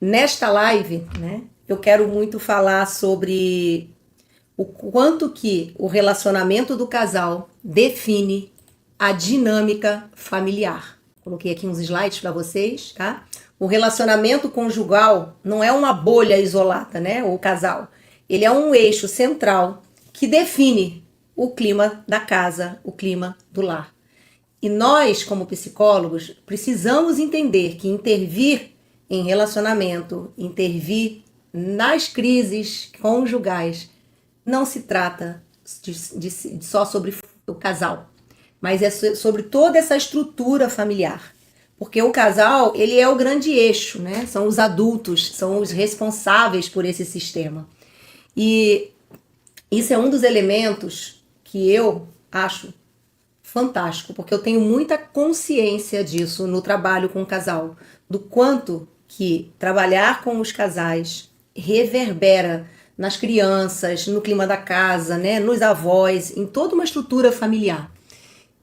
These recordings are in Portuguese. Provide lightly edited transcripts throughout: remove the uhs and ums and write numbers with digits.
Nesta live, né, eu quero muito falar sobre o quanto que o relacionamento do casal define a dinâmica familiar. Coloquei aqui uns slides para vocês, tá? O relacionamento conjugal não é uma bolha isolada, né? O casal. Ele é um eixo central que define o clima da casa, o clima do lar. E nós, como psicólogos, precisamos entender que intervir em relacionamento, intervir nas crises conjugais, não se trata só sobre o casal, mas é sobre toda essa estrutura familiar. Porque o casal, ele é o grande eixo, né? São os adultos, são os responsáveis por esse sistema. E isso é um dos elementos que eu acho fantástico, porque eu tenho muita consciência disso no trabalho com o casal, do quanto que trabalhar com os casais reverbera nas crianças, no clima da casa, né, nos avós, em toda uma estrutura familiar.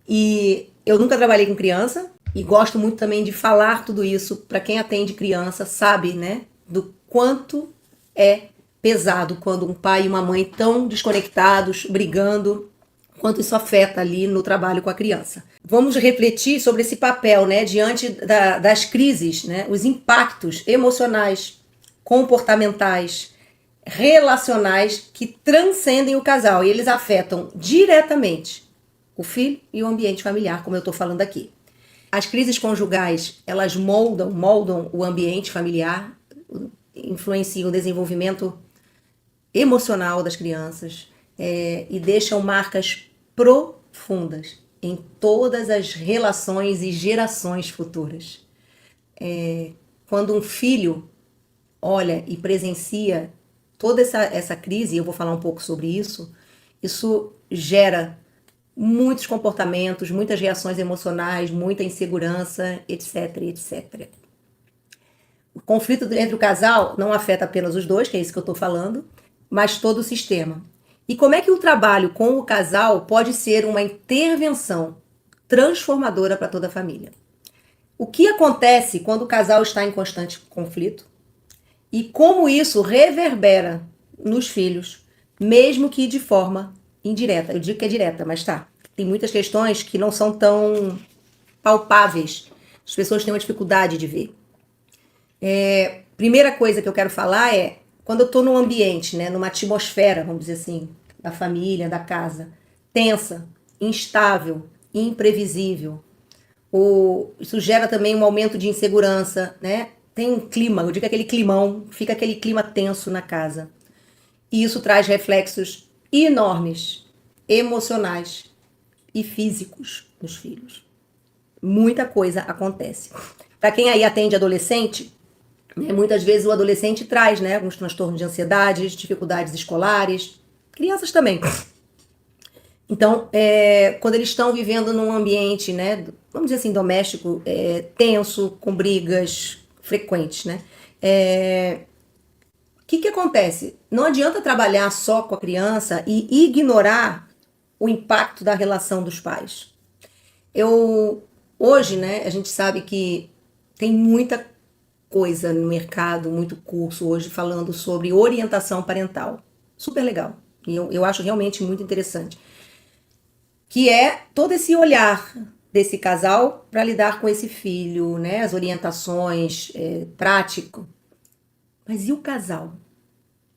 E eu nunca trabalhei com criança e gosto muito também de falar tudo isso para quem atende criança, sabe, né, do quanto é pesado quando um pai e uma mãe estão desconectados, brigando, quanto isso afeta ali no trabalho com a criança. Vamos refletir sobre esse papel, né, diante das crises, né, os impactos emocionais, comportamentais, relacionais que transcendem o casal e eles afetam diretamente o filho e o ambiente familiar, como eu estou falando aqui. As crises conjugais, elas moldam o ambiente familiar, influenciam o desenvolvimento emocional das crianças e deixam marcas profundas em todas as relações e gerações futuras. Quando um filho olha e presencia toda essa crise, e eu vou falar um pouco sobre isso, isso gera muitos comportamentos, muitas reações emocionais, muita insegurança, etc, etc. O conflito entre o casal não afeta apenas os dois, que é isso que eu estou falando, mas todo o sistema. E como é que o trabalho com o casal pode ser uma intervenção transformadora para toda a família? O que acontece quando o casal está em constante conflito? E como isso reverbera nos filhos, mesmo que de forma indireta. Eu digo que é direta, mas tá. Tem muitas questões que não são tão palpáveis. As pessoas têm uma dificuldade de ver. Primeira coisa que eu quero falar é quando eu estou num ambiente, né, numa atmosfera, vamos dizer assim, da família, da casa, tensa, instável, imprevisível. Isso gera também um aumento de insegurança, né? Tem um clima, eu digo aquele climão, fica aquele clima tenso na casa. E isso traz reflexos enormes, emocionais e físicos nos filhos. Muita coisa acontece. Para quem aí atende adolescente, né, muitas vezes o adolescente traz, né, alguns transtornos de ansiedade, dificuldades escolares, crianças também. Então, quando eles estão vivendo num ambiente, né, vamos dizer assim, doméstico, tenso, com brigas frequentes, né? O que acontece? Não adianta trabalhar só com a criança e ignorar o impacto da relação dos pais. Hoje, né, a gente sabe que tem muita coisa no mercado, muito curso hoje falando sobre orientação parental. Super legal. E eu acho realmente muito interessante. Que é todo esse olhar desse casal para lidar com esse filho, né? As orientações prático. Mas e o casal?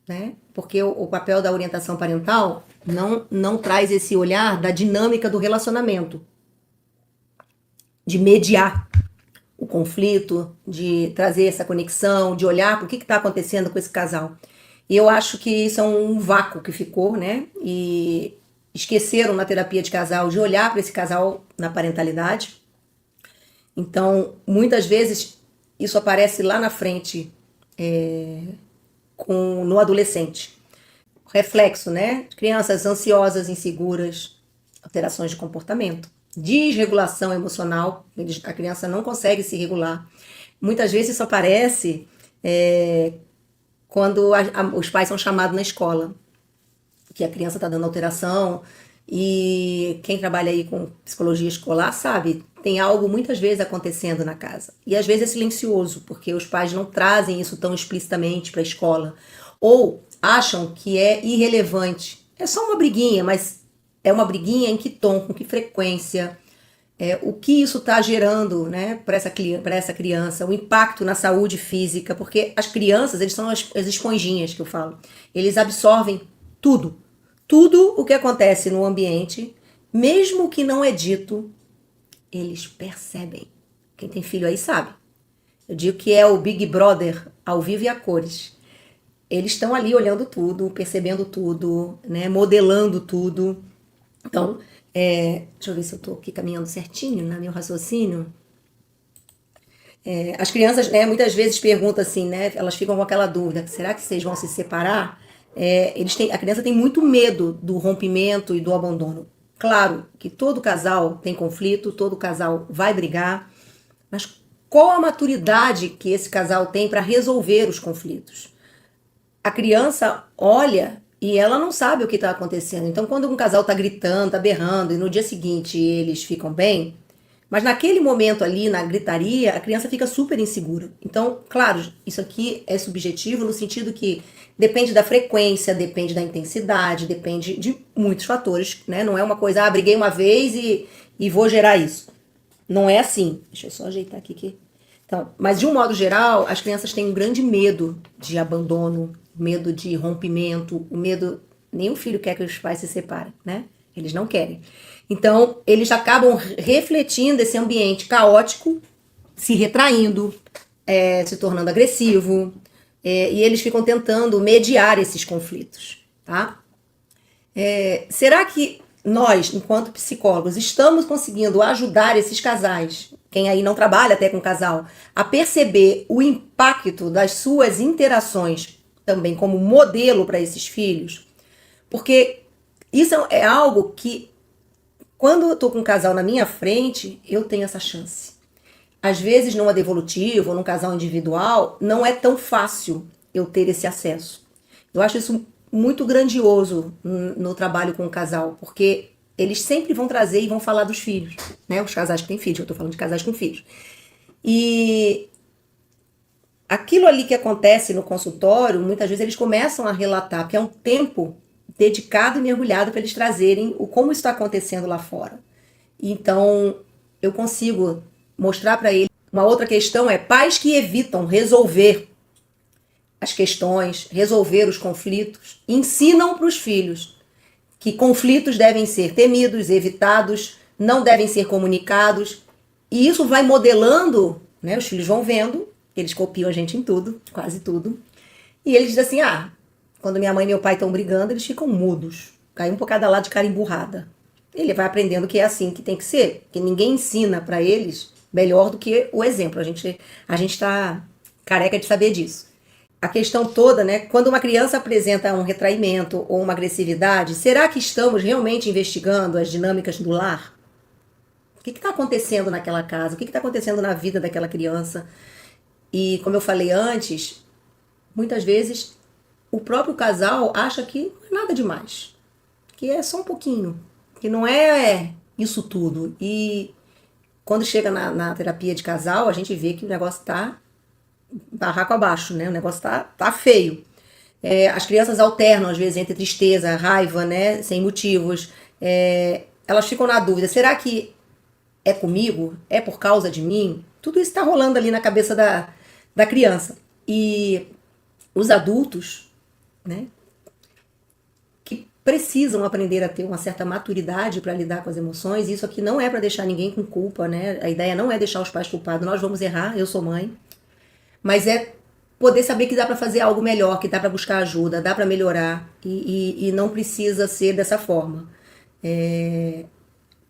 Né? Porque o papel da orientação parental não traz esse olhar da dinâmica do relacionamento, de mediar o conflito, de trazer essa conexão, de olhar para o que está acontecendo com esse casal. E eu acho que isso é um vácuo que ficou, né? E esqueceram na terapia de casal de olhar para esse casal na parentalidade. Então, muitas vezes, isso aparece lá na frente no adolescente. Reflexo, né? Crianças ansiosas, inseguras, alterações de comportamento, desregulação emocional, a criança não consegue se regular. Muitas vezes isso aparece quando os pais são chamados na escola, que a criança está dando alteração, e quem trabalha aí com psicologia escolar sabe, tem algo muitas vezes acontecendo na casa. E às vezes é silencioso, porque os pais não trazem isso tão explicitamente para a escola. Ou acham que é irrelevante. É só uma briguinha, mas é uma briguinha em que tom, com que frequência, o que isso está gerando, né, para essa criança, o impacto na saúde física, porque as crianças, eles são as esponjinhas que eu falo. Eles absorvem tudo. Tudo o que acontece no ambiente, mesmo que não é dito, eles percebem. Quem tem filho aí sabe. Eu digo que é o Big Brother ao vivo e a cores. Eles estão ali olhando tudo, percebendo tudo, né, modelando tudo. Então, deixa eu ver se eu estou aqui caminhando certinho no meu raciocínio. As crianças, né, muitas vezes perguntam assim, né, elas ficam com aquela dúvida, será que vocês vão se separar? A criança tem muito medo do rompimento e do abandono. Claro que todo casal tem conflito, todo casal vai brigar, mas qual a maturidade que esse casal tem para resolver os conflitos? A criança olha e ela não sabe o que está acontecendo. Então, quando um casal está gritando, está berrando, e no dia seguinte eles ficam bem, mas naquele momento ali, na gritaria, a criança fica super insegura. Então, claro, isso aqui é subjetivo no sentido que depende da frequência, depende da intensidade, depende de muitos fatores, né? Não é uma coisa, briguei uma vez e vou gerar isso. Não é assim. Deixa eu só ajeitar aqui. Então, mas de um modo geral, as crianças têm um grande medo de abandono, medo de rompimento, o medo... Nenhum filho quer que os pais se separem, né? Eles não querem. Então, eles acabam refletindo esse ambiente caótico, se retraindo, se tornando agressivo, e eles ficam tentando mediar esses conflitos, tá? Será que nós, enquanto psicólogos, estamos conseguindo ajudar esses casais, quem aí não trabalha até com casal, a perceber o impacto das suas interações também como modelo para esses filhos? Porque isso é algo que, quando eu tô com um casal na minha frente, eu tenho essa chance. Às vezes, numa devolutiva ou num casal individual, não é tão fácil eu ter esse acesso. Eu acho isso muito grandioso no trabalho com o casal, porque eles sempre vão trazer e vão falar dos filhos, né? Os casais que têm filhos, eu tô falando de casais com filhos. E aquilo ali que acontece no consultório, muitas vezes eles começam a relatar, porque é um tempo dedicado e mergulhado para eles trazerem como isso está acontecendo lá fora. Então, eu consigo mostrar para eles. Uma outra questão é pais que evitam resolver as questões, resolver os conflitos, ensinam para os filhos que conflitos devem ser temidos, evitados, não devem ser comunicados, e isso vai modelando, né? Os filhos vão vendo, eles copiam a gente em tudo, quase tudo, e eles dizem assim, quando minha mãe e meu pai estão brigando, eles ficam mudos, cai um por cada lado de cara emburrada. Ele vai aprendendo que é assim que tem que ser, que ninguém ensina para eles melhor do que o exemplo. A gente tá careca de saber disso. A questão toda, né, quando uma criança apresenta um retraimento ou uma agressividade, será que estamos realmente investigando as dinâmicas do lar? O que está acontecendo naquela casa? O que está acontecendo na vida daquela criança? E, como eu falei antes, muitas vezes o próprio casal acha que não é nada demais, que é só um pouquinho, que não é isso tudo. E quando chega na terapia de casal, a gente vê que o negócio tá barraco abaixo, né? O negócio tá feio. As crianças alternam, às vezes, entre tristeza, raiva, né? Sem motivos. Elas ficam na dúvida, será que é comigo? É por causa de mim? Tudo isso tá rolando ali na cabeça da criança. E os adultos, né? Que precisam aprender a ter uma certa maturidade para lidar com as emoções. Isso aqui não é para deixar ninguém com culpa, né? A ideia não é deixar os pais culpados. Nós vamos errar, eu sou mãe. Mas é poder saber que dá para fazer algo melhor, que dá para buscar ajuda, dá para melhorar e não precisa ser dessa forma.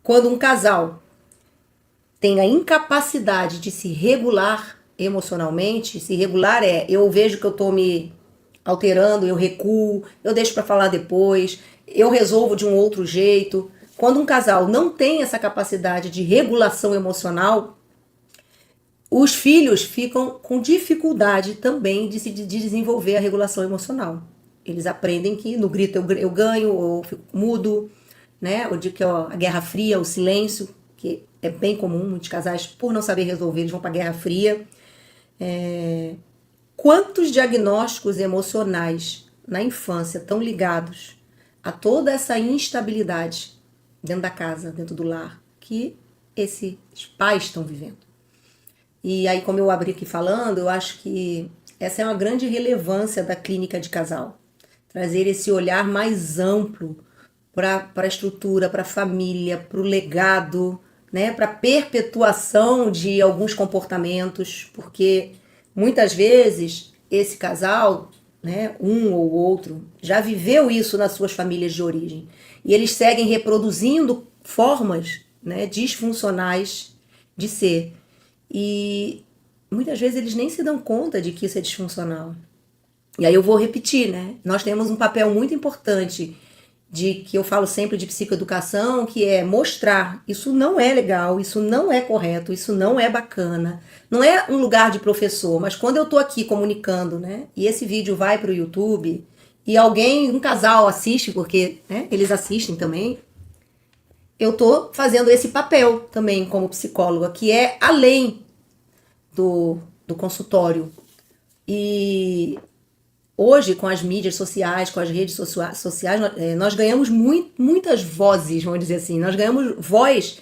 Quando um casal tem a incapacidade de se regular emocionalmente, se regular eu vejo que eu tô me alterando, eu recuo, eu deixo para falar depois, eu resolvo de um outro jeito. Quando um casal não tem essa capacidade de regulação emocional, os filhos ficam com dificuldade também de desenvolver a regulação emocional. Eles aprendem que no grito eu ganho, ou fico mudo, né? Ou de que a guerra fria, o silêncio, porque é bem comum, muitos casais, por não saber resolver, eles vão para a Guerra Fria. Quantos diagnósticos emocionais na infância estão ligados a toda essa instabilidade dentro da casa, dentro do lar, que esses pais estão vivendo? E aí, como eu abri aqui falando, eu acho que essa é uma grande relevância da clínica de casal. Trazer esse olhar mais amplo para a estrutura, para a família, para o legado, né, para a perpetuação de alguns comportamentos, porque muitas vezes esse casal, né, um ou outro, já viveu isso nas suas famílias de origem. E eles seguem reproduzindo formas, né, disfuncionais de ser. E muitas vezes eles nem se dão conta de que isso é disfuncional. E aí eu vou repetir, né? Nós temos um papel muito importante de que eu falo sempre de psicoeducação, que é mostrar isso não é legal, isso não é correto, isso não é bacana. Não é um lugar de professor, mas quando eu tô aqui comunicando, né? E esse vídeo vai pro YouTube e alguém, um casal assiste, porque né, eles assistem também, eu tô fazendo esse papel também como psicóloga, que é além do consultório. E hoje, com as mídias sociais, com as redes sociais, nós ganhamos muitas vozes, vamos dizer assim. Nós ganhamos voz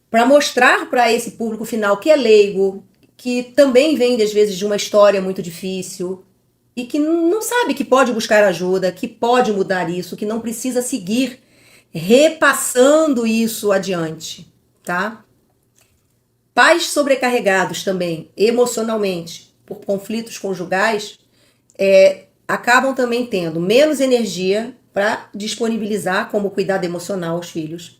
para mostrar para esse público final que é leigo, que também vem, às vezes, de uma história muito difícil e que não sabe que pode buscar ajuda, que pode mudar isso, que não precisa seguir repassando isso adiante, tá? Pais sobrecarregados também, emocionalmente, por conflitos conjugais, acabam também tendo menos energia para disponibilizar como cuidado emocional aos filhos,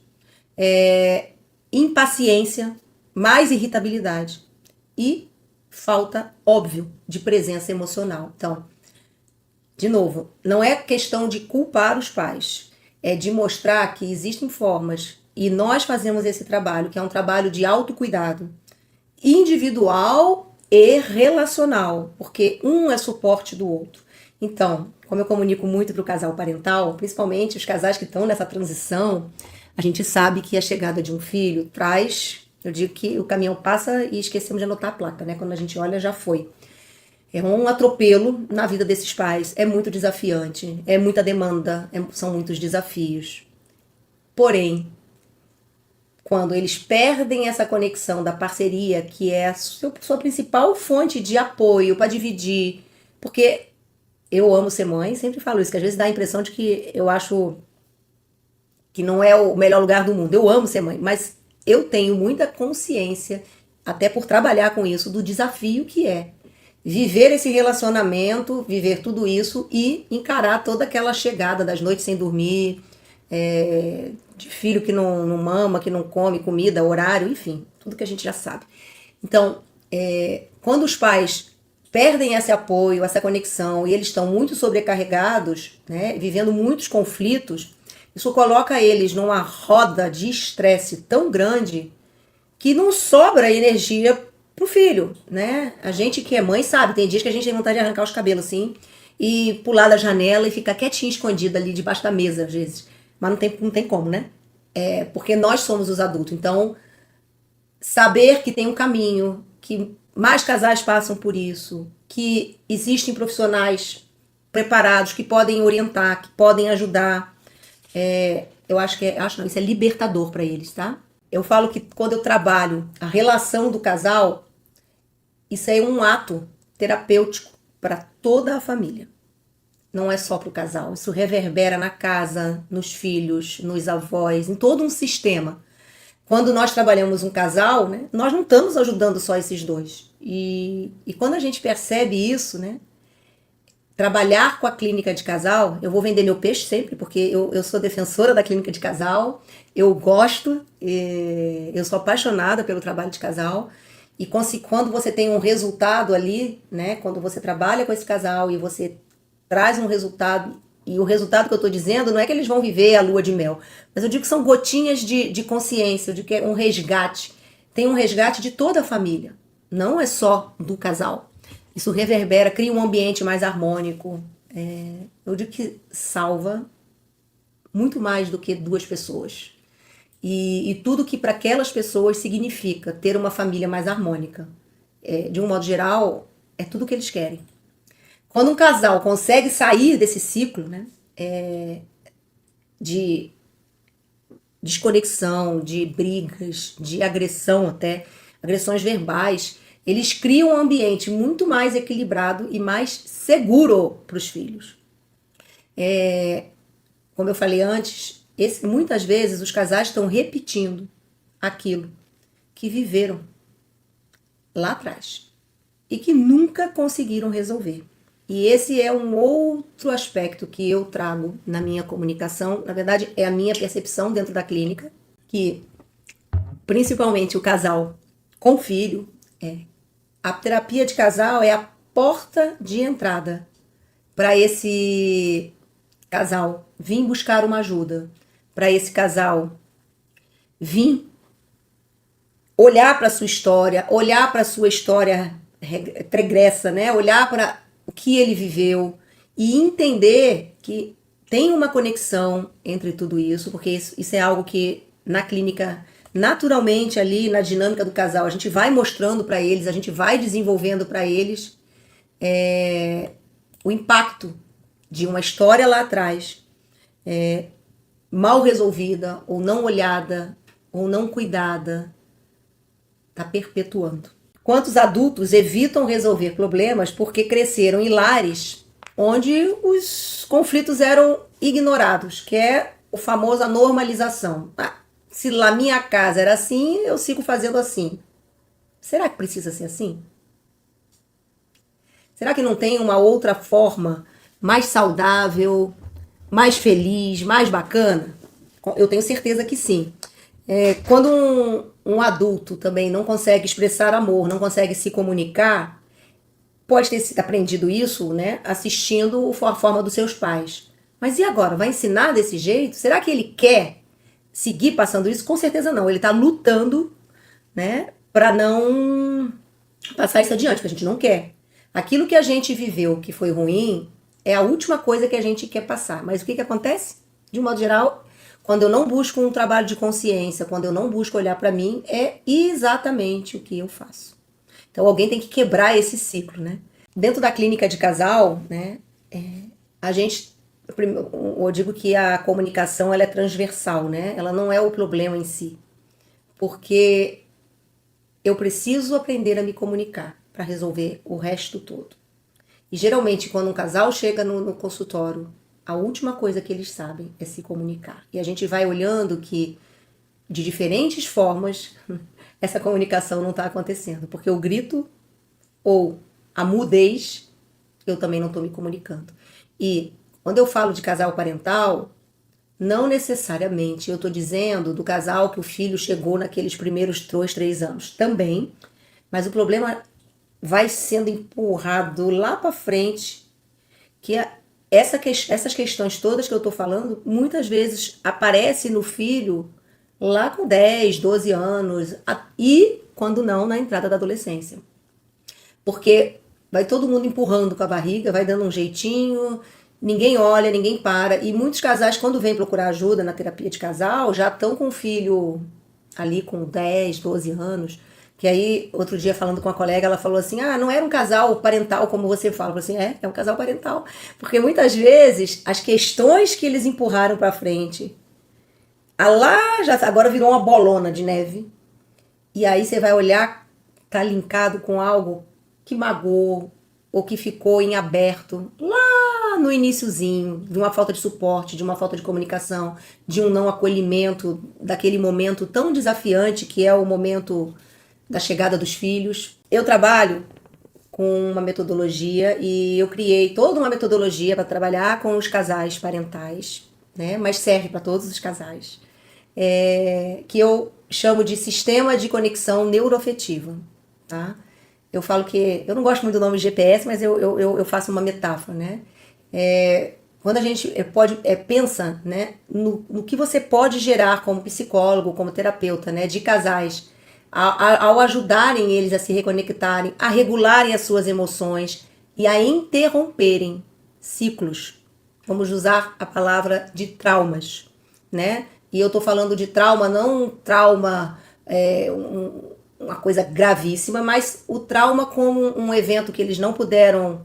impaciência, mais irritabilidade e falta, óbvio, de presença emocional. Então, de novo, não é questão de culpar os pais, é de mostrar que existem formas, e nós fazemos esse trabalho, que é um trabalho de autocuidado, individual e relacional, porque um é suporte do outro. Então, como eu comunico muito para o casal parental, principalmente os casais que estão nessa transição, a gente sabe que a chegada de um filho traz, eu digo que o caminhão passa e esquecemos de anotar a placa, né? Quando a gente olha, já foi. É um atropelo na vida desses pais, é muito desafiante, é muita demanda, são muitos desafios. Porém, quando eles perdem essa conexão da parceria, que é a sua principal fonte de apoio para dividir, porque eu amo ser mãe, sempre falo isso, que às vezes dá a impressão de que eu acho que não é o melhor lugar do mundo. Eu amo ser mãe, mas eu tenho muita consciência, até por trabalhar com isso, do desafio que é viver esse relacionamento, viver tudo isso e encarar toda aquela chegada das noites sem dormir, de filho que não mama, que não come comida, horário, enfim, tudo que a gente já sabe. Então, quando os pais perdem esse apoio, essa conexão, e eles estão muito sobrecarregados, né, vivendo muitos conflitos, isso coloca eles numa roda de estresse tão grande que não sobra energia pro filho, né? A gente que é mãe sabe, tem dias que a gente tem vontade de arrancar os cabelos assim e pular da janela e ficar quietinha, escondida ali debaixo da mesa, às vezes. Mas não tem como, né? Porque nós somos os adultos. Então, saber que tem um caminho, que mais casais passam por isso, que existem profissionais preparados que podem orientar, que podem ajudar, eu acho que isso é libertador para eles, tá? Eu falo que quando eu trabalho a relação do casal, isso é um ato terapêutico para toda a família. Não é só para o casal. Isso reverbera na casa, nos filhos, nos avós, em todo um sistema. Quando nós trabalhamos um casal, né, nós não estamos ajudando só esses dois. E quando a gente percebe isso, né, trabalhar com a clínica de casal, eu vou vender meu peixe sempre, porque eu sou defensora da clínica de casal, eu gosto, eu sou apaixonada pelo trabalho de casal. E quando você tem um resultado ali, né, quando você trabalha com esse casal e você traz um resultado, e o resultado que eu estou dizendo não é que eles vão viver a lua de mel, mas eu digo que são gotinhas de consciência, eu digo que é um resgate. Tem um resgate de toda a família, não é só do casal. Isso reverbera, cria um ambiente mais harmônico. Eu digo que salva muito mais do que duas pessoas. e tudo que para aquelas pessoas significa ter uma família mais harmônica. De um modo geral, é tudo o que eles querem. Quando um casal consegue sair desse ciclo, né, de desconexão, de brigas, de agressão até, agressões verbais, eles criam um ambiente muito mais equilibrado e mais seguro para os filhos. Como eu falei antes, muitas vezes os casais estão repetindo aquilo que viveram lá atrás e que nunca conseguiram resolver. E esse é um outro aspecto que eu trago na minha comunicação, na verdade é a minha percepção dentro da clínica, que principalmente o casal com filho, a terapia de casal é a porta de entrada para esse casal vir buscar uma ajuda, para esse casal vir olhar para a sua história regressa, né? Olhar para o que ele viveu e entender que tem uma conexão entre tudo isso, porque isso é algo que na clínica, naturalmente ali na dinâmica do casal, a gente vai mostrando para eles, a gente vai desenvolvendo para eles o impacto de uma história lá atrás, mal resolvida, ou não olhada, ou não cuidada, está perpetuando. Quantos adultos evitam resolver problemas porque cresceram em lares onde os conflitos eram ignorados, que é o famoso a normalização. Se lá minha casa era assim, eu sigo fazendo assim. Será que precisa ser assim? Será que não tem uma outra forma mais saudável, mais feliz, mais bacana? Eu tenho certeza que sim. Quando um adulto também não consegue expressar amor, não consegue se comunicar, pode ter sido aprendido isso, né, assistindo a forma dos seus pais. Mas e agora? Vai ensinar desse jeito? Será que ele quer seguir passando isso? Com certeza não. Ele está lutando, né, para não passar isso adiante, porque a gente não quer. Aquilo que a gente viveu que foi ruim é a última coisa que a gente quer passar. Mas o que acontece? De um modo geral, quando eu não busco um trabalho de consciência, quando eu não busco olhar para mim, é exatamente o que eu faço. Então alguém tem que quebrar esse ciclo, né? Dentro da clínica de casal, né, a gente, eu digo que a comunicação ela é transversal, né? Ela não é o problema em si, porque eu preciso aprender a me comunicar para resolver o resto todo. E geralmente quando um casal chega no consultório, a última coisa que eles sabem é se comunicar. E a gente vai olhando que, de diferentes formas, essa comunicação não está acontecendo. Porque o grito ou a mudez, eu também não estou me comunicando. E quando eu falo de casal parental, não necessariamente eu estou dizendo do casal que o filho chegou naqueles primeiros 2, 3 anos. Também, mas o problema vai sendo empurrado lá para frente, que essas questões todas que eu estou falando, muitas vezes aparece no filho lá com 10, 12 anos e, quando não, na entrada da adolescência. Porque vai todo mundo empurrando com a barriga, vai dando um jeitinho, ninguém olha, ninguém para. E muitos casais, quando vêm procurar ajuda na terapia de casal, já estão com o filho ali com 10, 12 anos. Que aí, outro dia, falando com uma colega, ela falou assim, não era um casal parental como você fala. Eu falei assim, é um casal parental. Porque muitas vezes, as questões que eles empurraram para frente, agora virou uma bolona de neve. E aí você vai olhar, tá linkado com algo que magoou, ou que ficou em aberto, lá no iniciozinho, de uma falta de suporte, de uma falta de comunicação, de um não acolhimento, daquele momento tão desafiante que é o momento da chegada dos filhos. Eu trabalho com uma metodologia e eu criei toda uma metodologia para trabalhar com os casais parentais, né? Mas serve para todos os casais, que eu chamo de sistema de conexão neuroafetiva, tá? Eu falo que, eu não gosto muito do nome GPS, mas eu faço uma metáfora, né? Quando a gente pensa, né, no que você pode gerar como psicólogo, como terapeuta, né, de casais, ao ajudarem eles a se reconectarem, a regularem as suas emoções e a interromperem ciclos. Vamos usar a palavra de traumas, né? e eu tô falando de trauma, não um trauma, uma coisa gravíssima, mas o trauma como um evento que eles não puderam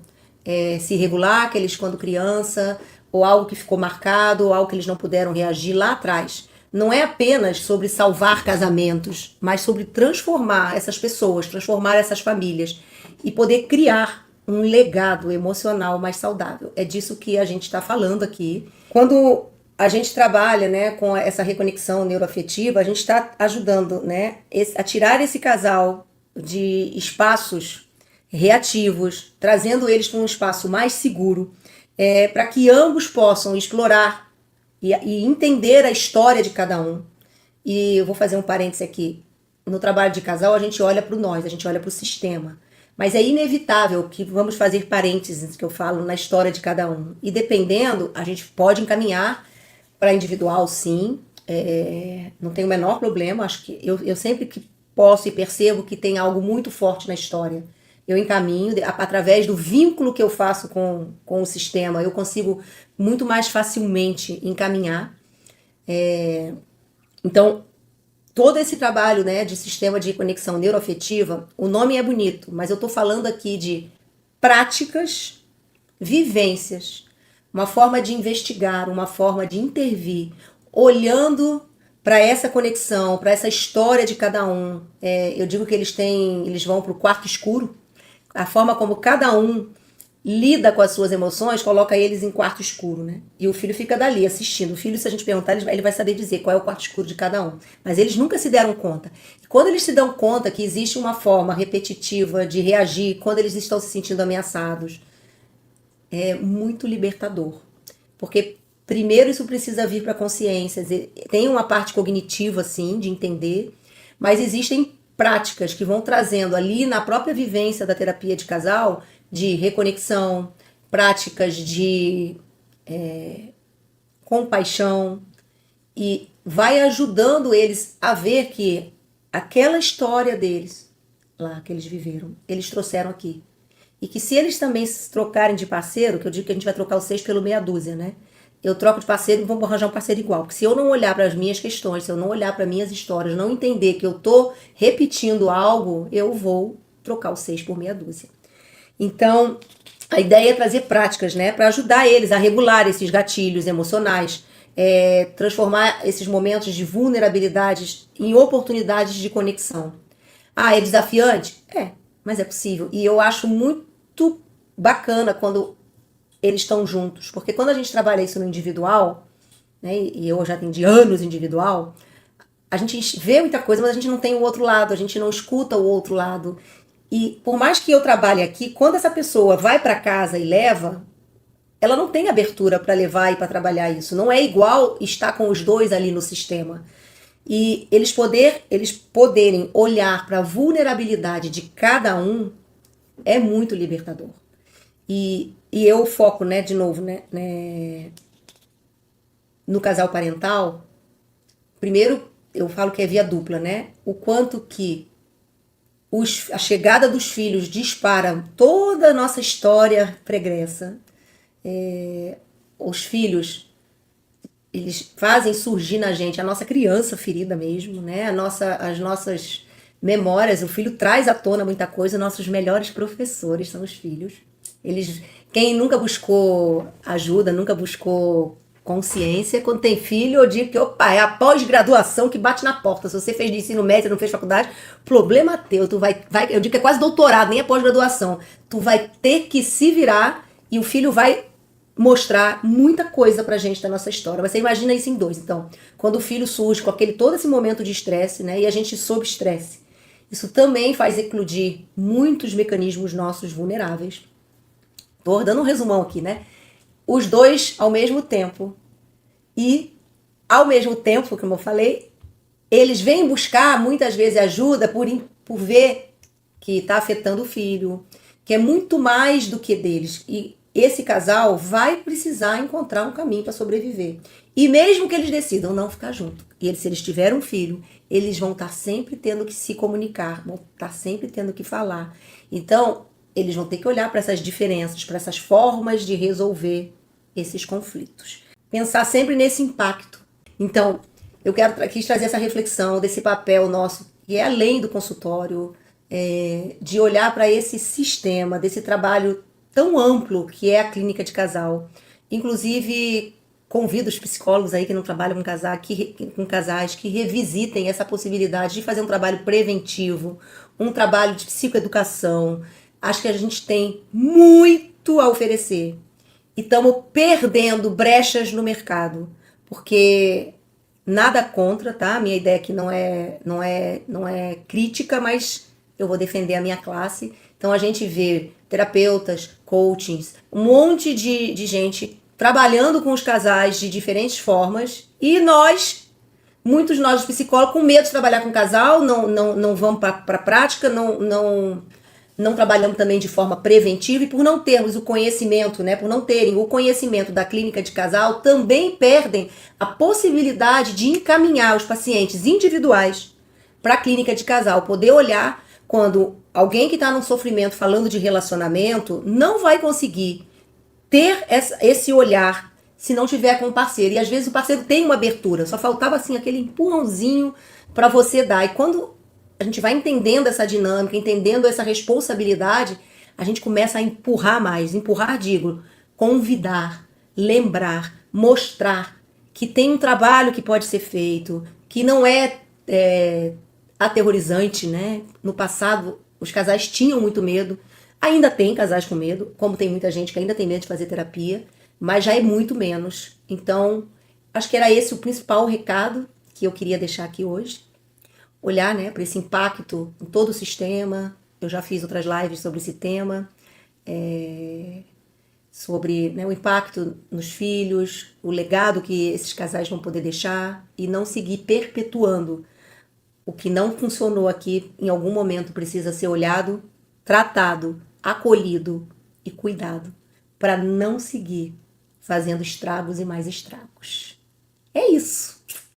se regular, que eles quando criança, ou algo que ficou marcado, ou algo que eles não puderam reagir lá atrás. Não é apenas sobre salvar casamentos, mas sobre transformar essas pessoas, transformar essas famílias e poder criar um legado emocional mais saudável. É disso que a gente está falando aqui. Quando a gente trabalha, né, com essa reconexão neuroafetiva, a gente está ajudando, né, a tirar esse casal de espaços reativos, trazendo eles para um espaço mais seguro, para que ambos possam explorar e entender a história de cada um. E eu vou fazer um parêntese aqui. No trabalho de casal, a gente olha para o nós, a gente olha para o sistema. Mas é inevitável que vamos fazer parênteses, que eu falo, na história de cada um. E dependendo, a gente pode encaminhar para individual, sim. Não tem o menor problema. Acho que eu sempre que posso e percebo que tem algo muito forte na história, eu encaminho, através do vínculo que eu faço com o sistema, eu consigo muito mais facilmente encaminhar. Então, todo esse trabalho, né, de sistema de conexão neuroafetiva, o nome é bonito, mas eu estou falando aqui de práticas, vivências, uma forma de investigar, uma forma de intervir, olhando para essa conexão, para essa história de cada um. Eu digo que eles vão para o quarto escuro. A forma como cada um lida com as suas emoções coloca eles em quarto escuro, né? E o filho fica dali assistindo. O filho, se a gente perguntar, ele vai saber dizer qual é o quarto escuro de cada um. Mas eles nunca se deram conta. E quando eles se dão conta que existe uma forma repetitiva de reagir quando eles estão se sentindo ameaçados, é muito libertador. Porque primeiro isso precisa vir para a consciência. Tem uma parte cognitiva, sim, de entender, mas existem práticas que vão trazendo ali na própria vivência da terapia de casal, de reconexão, práticas de compaixão, e vai ajudando eles a ver que aquela história deles, lá que eles viveram, eles trouxeram aqui. E que se eles também se trocarem de parceiro, que eu digo que a gente vai trocar o 6 pelo meia dúzia, né? Eu troco de parceiro e vamos arranjar um parceiro igual. Porque se eu não olhar para as minhas questões, se eu não olhar para minhas histórias, não entender que eu tô repetindo algo, eu vou trocar o 6 por meia dúzia. Então, a ideia é trazer práticas, né? Para ajudar eles a regular esses gatilhos emocionais, transformar esses momentos de vulnerabilidades em oportunidades de conexão. Ah, é desafiante? Mas é possível. E eu acho muito bacana quando eles estão juntos. Porque quando a gente trabalha isso no individual, né, e eu já atendi anos individual, a gente vê muita coisa, mas a gente não tem o outro lado, a gente não escuta o outro lado. E por mais que eu trabalhe aqui, quando essa pessoa vai para casa e leva, ela não tem abertura para levar e para trabalhar isso. Não é igual estar com os dois ali no sistema. E eles poderem olhar para a vulnerabilidade de cada um é muito libertador. E eu foco, né, de novo, né, no casal parental. Primeiro, eu falo que é via dupla, né? O quanto que a chegada dos filhos dispara toda a nossa história pregressa. Os filhos, eles fazem surgir na gente a nossa criança ferida mesmo, né? As nossas memórias. O filho traz à tona muita coisa. Nossos melhores professores são os filhos. Quem nunca buscou ajuda, nunca buscou consciência, quando tem filho, eu digo que, opa, é a pós-graduação que bate na porta. Se você fez de ensino médio, não fez faculdade, problema teu. Eu digo que é quase doutorado, nem é pós-graduação. Tu vai ter que se virar e o filho vai mostrar muita coisa pra gente da nossa história. Mas você imagina isso em dois. Então, quando o filho surge com todo esse momento de estresse, né, e a gente sob estresse, isso também faz eclodir muitos mecanismos nossos vulneráveis. Tô dando um resumão aqui, né? Os dois ao mesmo tempo. E, ao mesmo tempo, como eu falei, eles vêm buscar muitas vezes ajuda por ver que está afetando o filho, que é muito mais do que deles. E esse casal vai precisar encontrar um caminho para sobreviver. E mesmo que eles decidam não ficar junto, e se eles tiverem um filho, eles vão estar sempre tendo que se comunicar, vão estar sempre tendo que falar. Então, eles vão ter que olhar para essas diferenças, para essas formas de resolver esses conflitos. Pensar sempre nesse impacto. Então, quis trazer essa reflexão desse papel nosso, que é além do consultório, de olhar para esse sistema, desse trabalho tão amplo que é a clínica de casal. Inclusive, convido os psicólogos aí que não trabalham com casais que revisitem essa possibilidade de fazer um trabalho preventivo, um trabalho de psicoeducação. Acho que a gente tem muito a oferecer e estamos perdendo brechas no mercado, porque nada contra, tá? Minha ideia aqui não é crítica, mas eu vou defender a minha classe. Então a gente vê terapeutas, coachings, um monte de gente trabalhando com os casais de diferentes formas e muitos nós psicólogos com medo de trabalhar com casal, não vamos para a prática, não trabalhamos também de forma preventiva, e por não termos o conhecimento, né, por não terem o conhecimento da clínica de casal, também perdem a possibilidade de encaminhar os pacientes individuais para a clínica de casal, poder olhar quando alguém que está num sofrimento falando de relacionamento não vai conseguir ter esse olhar se não tiver com o parceiro. E às vezes o parceiro tem uma abertura, só faltava assim aquele empurrãozinho para você dar. E quando a gente vai entendendo essa dinâmica, entendendo essa responsabilidade, a gente começa a empurrar mais. Empurrar, digo, convidar, lembrar, mostrar que tem um trabalho que pode ser feito, que não é aterrorizante, né? No passado, os casais tinham muito medo. Ainda tem casais com medo, como tem muita gente que ainda tem medo de fazer terapia, mas já é muito menos. Então, acho que era esse o principal recado que eu queria deixar aqui hoje. Olhar, né, para esse impacto em todo o sistema. Eu já fiz outras lives sobre esse tema, sobre, né, o impacto nos filhos, o legado que esses casais vão poder deixar e não seguir perpetuando. O que não funcionou aqui, em algum momento precisa ser olhado, tratado, acolhido e cuidado, para não seguir fazendo estragos e mais estragos.